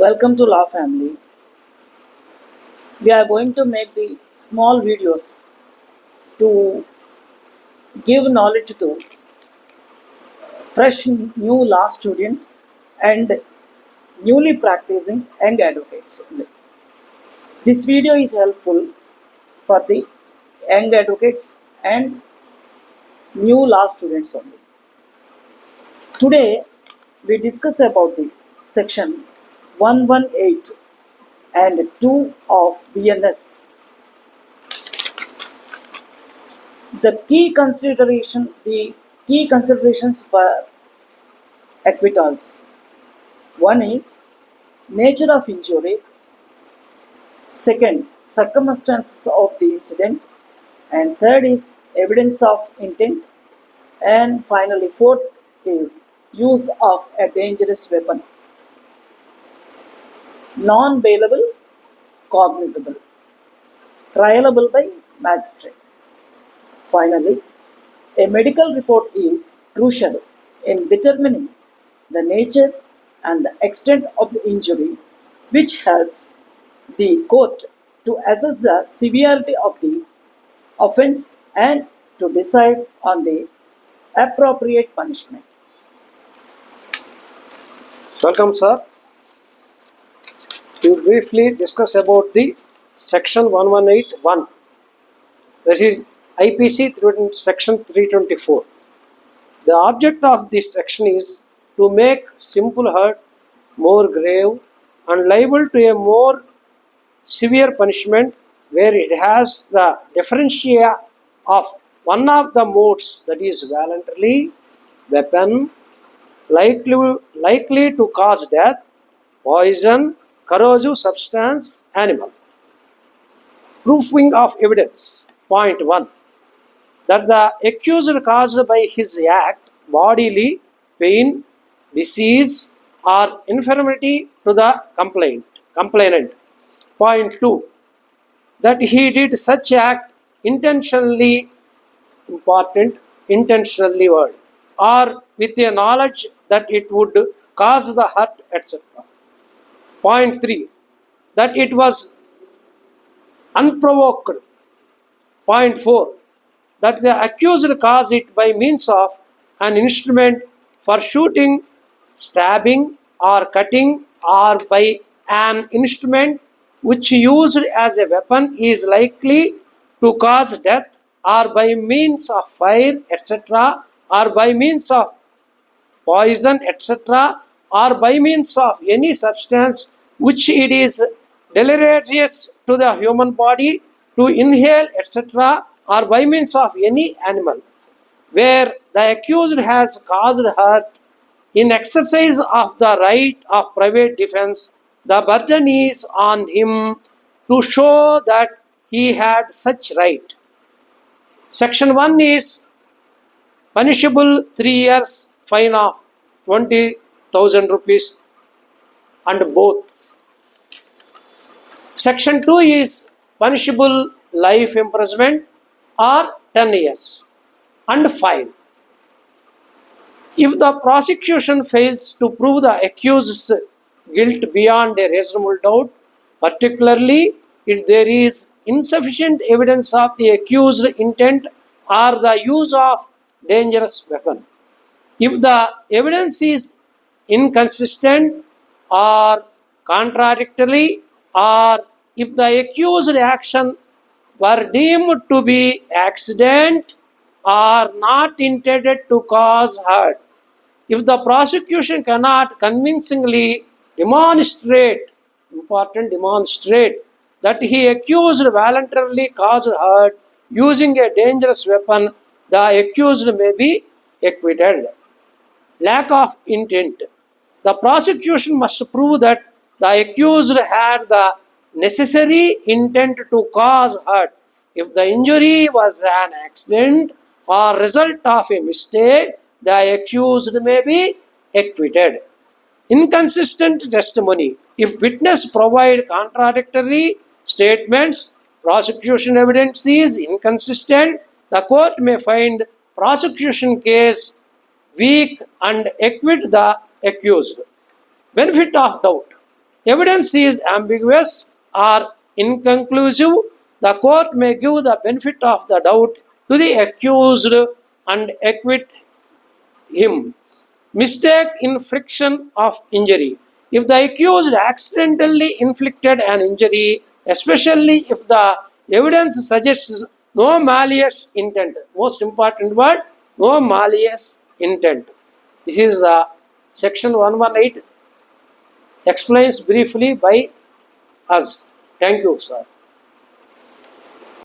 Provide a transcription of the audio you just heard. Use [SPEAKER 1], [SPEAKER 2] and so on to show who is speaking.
[SPEAKER 1] Welcome to Law Family. We are going to make the small videos to give knowledge to fresh new law students and newly practicing young advocates. This video is helpful for the young advocates and new law students only. Today we discuss about the section 118 and 2 of BNS. The key considerations for acquittals. One is nature of injury. Second, circumstances of the incident. And third is evidence of intent. And finally, fourth is use of a dangerous weapon. Non-bailable, cognizable. Trialable by magistrate. Finally, a medical report is crucial in determining the nature and the extent of the injury, which helps the court to assess the severity of the offense and to decide on the appropriate punishment.
[SPEAKER 2] Welcome, sir. We will briefly discuss about the section 1181. This is IPC section 324. The object of this section is to make simple hurt more grave and liable to a more severe punishment where it has the differentia of one of the modes, that is voluntarily, weapon, likely to cause death, poison, corrosive substance, animal. Proving of evidence. Point 1. That the accused caused by his act bodily pain, disease, or infirmity to the complainant. Point 2. That he did such act intentionally, important, intentionally word, or with a knowledge that it would cause the hurt, etc. Point 3. That it was unprovoked. Point 4. That the accused caused it by means of an instrument for shooting, stabbing, or cutting, or by an instrument which used as a weapon is likely to cause death, or by means of fire, etc., or by means of poison, etc., or by means of any substance which it is deleterious to the human body to inhale, etc., or by means of any animal, where the accused has caused hurt in exercise of the right of private defense, the burden is on him to show that he had such right. Section 1 is punishable 3 years, fine of 20,000 rupees and both. Section 2 is punishable life imprisonment or 10 years and fine. If the prosecution fails to prove the accused's guilt beyond a reasonable doubt, particularly if there is insufficient evidence of the accused's intent or the use of dangerous weapon. If the evidence is inconsistent or contradictory, or if the accused action were deemed to be accident or not intended to cause hurt, if the prosecution cannot convincingly demonstrate that he accused voluntarily caused hurt using a dangerous weapon, the accused may be acquitted. Lack of intent. The prosecution must prove that the accused had the necessary intent to cause hurt. If the injury was an accident or result of a mistake, the accused may be acquitted. Inconsistent testimony. If witness provide contradictory statements, prosecution evidence is inconsistent, the court may find prosecution case weak and acquit the accused. Benefit of doubt. evidence is ambiguous or inconclusive, the court may give the benefit of the doubt to the accused and acquit him. Mistake infliction of injury. If the accused accidentally inflicted an injury, especially if the evidence suggests no malicious intent, most important word, no malicious intent. This is the section 118 explains briefly by us. Thank you, sir.